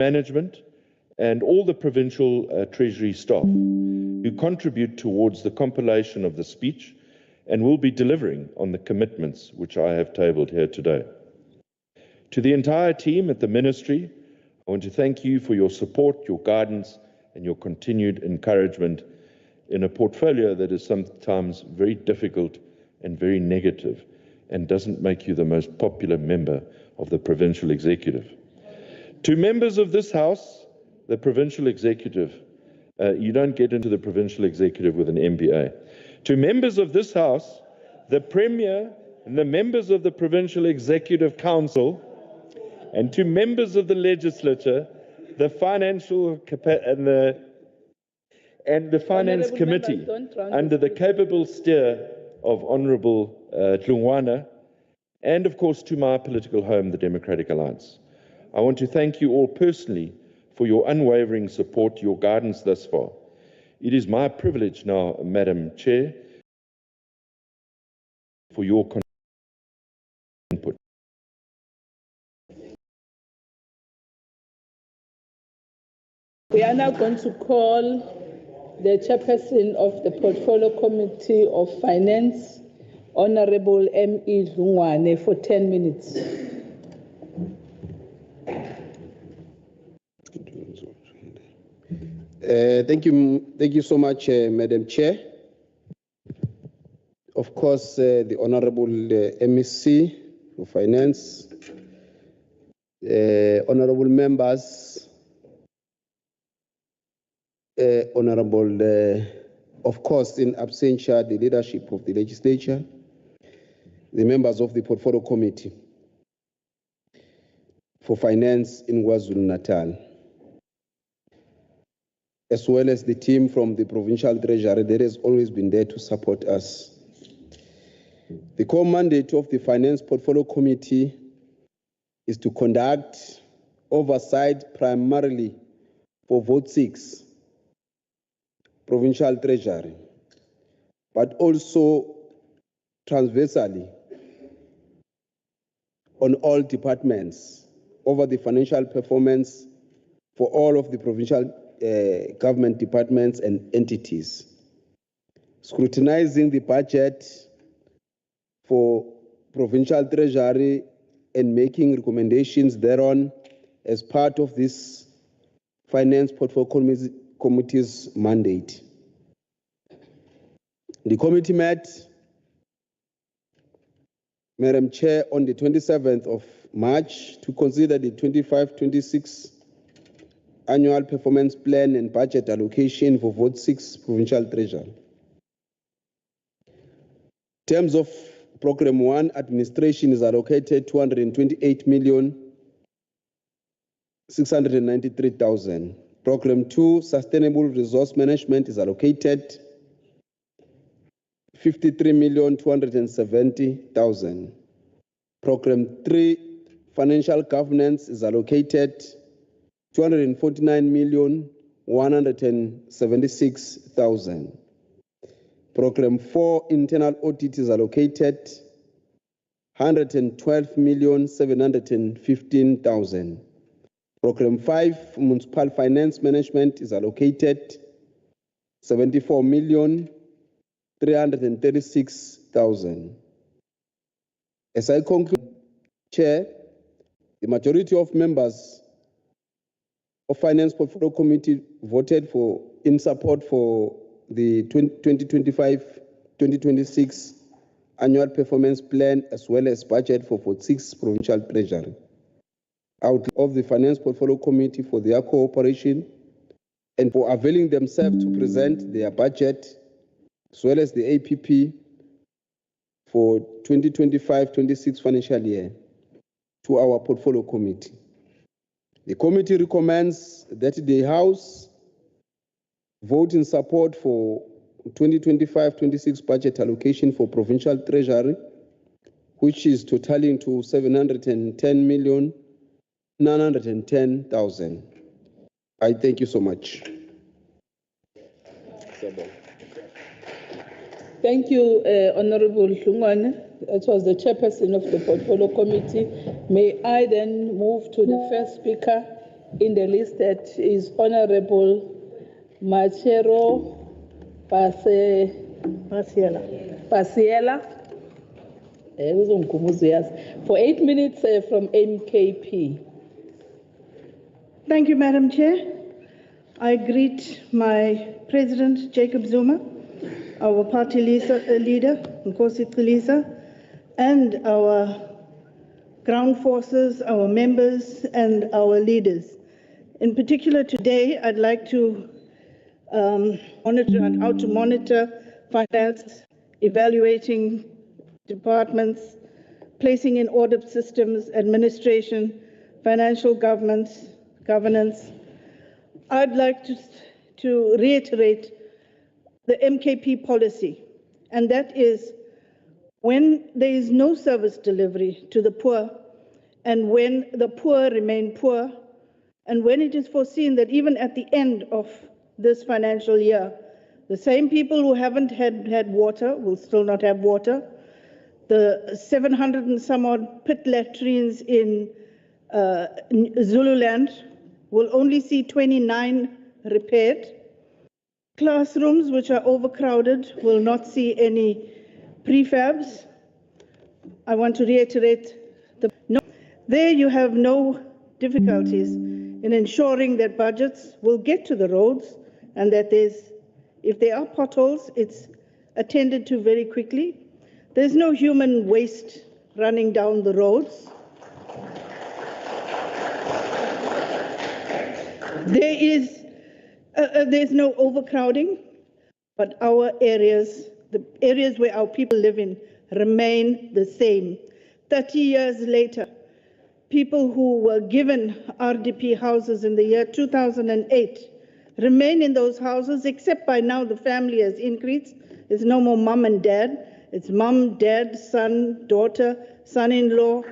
management, and all the provincial Treasury staff who contribute towards the compilation of the speech and will be delivering on the commitments which I have tabled here today. To the entire team at the Ministry, I want to thank you for your support, your guidance, and your continued encouragement in a portfolio that is sometimes very difficult and very negative and doesn't make you the most popular member of the Provincial Executive. To members of this House, the Provincial Executive, you don't get into the Provincial Executive with an MBA. To members of this House, the Premier and the members of the Provincial Executive Council, and to members of the Legislature, the Financial and the Finance Committee, under the capable steer of Honourable Tlungwana, and of course to my political home, the Democratic Alliance. I want to thank you all personally for your unwavering support, your guidance thus far. It is my privilege now, Madam Chair, for your input. We are now going to call the chairperson of the Portfolio Committee of Finance, Honourable M.E. Tlungwana, for 10 minutes. Thank you so much, Madam Chair. Of course, the Honourable MEC for Finance, Honourable members, Honourable, of course, in absentia, the leadership of the Legislature, the members of the Portfolio Committee for Finance in KwaZulu-Natal, as well as the team from the Provincial Treasury that has always been there to support us. The core mandate of the Finance Portfolio Committee is to conduct oversight primarily for Vote 6, Provincial Treasury, but also transversally on all departments over the financial performance for all of the provincial government departments and entities, scrutinizing the budget for Provincial Treasury and making recommendations thereon as part of this Finance Portfolio Committee's mandate. The committee met, Madam Chair, on the 27th of March to consider the 25-26 Annual Performance Plan and Budget Allocation for Vote 6 Provincial Treasury. In terms of Program 1, Administration is allocated 228,693,000. Program 2, Sustainable Resource Management is allocated 53,270,000. Program 3, Financial Governance is allocated 249,176,000. Program 4, Internal Audit is allocated 112,715,000. Program 5, Municipal Finance Management is allocated 74,336,000. As I conclude, Chair, the majority of members of Finance Portfolio Committee voted in support for the 2025-2026 Annual Performance Plan as well as budget for Vote 6 Provincial Treasury. Out of the Finance Portfolio Committee for their cooperation and for availing themselves to present their budget as well as the APP for 2025-26 financial year to our Portfolio Committee. The committee recommends that the House vote in support for 2025-26 budget allocation for Provincial Treasury, which is totaling to 710,910,000. I thank you so much. Thank you, Honourable Tlungwana. That was the chairperson of the Portfolio Committee. May I then move to the first speaker, in the list that is Honorable Machero Pasiela. For 8 minutes from MKP. Thank you, Madam Chair. I greet my President, Jacob Zuma, our party leader, Nkosi Xilisa, and our ground forces, our members, and our leaders. In particular today, I'd like to monitor on how to monitor finance, evaluating departments, placing in order systems, administration, financial governance. I'd like to reiterate the MKP policy, and that is when there is no service delivery to the poor, and when the poor remain poor, and when it is foreseen that even at the end of this financial year, the same people who haven't had water will still not have water. The 700 and some odd pit latrines in Zululand will only see 29 repaired. Classrooms which are overcrowded will not see any prefabs. I want to reiterate, there you have no difficulties in ensuring that budgets will get to the roads and that if there are potholes, it's attended to very quickly. There's no human waste running down the roads. There's no overcrowding, but our areas, the areas where our people live in, remain the same. 30 years later, people who were given RDP houses in the year 2008 remain in those houses, except by now the family has increased. There's no more mom and dad. It's mom, dad, son, daughter, son-in-law,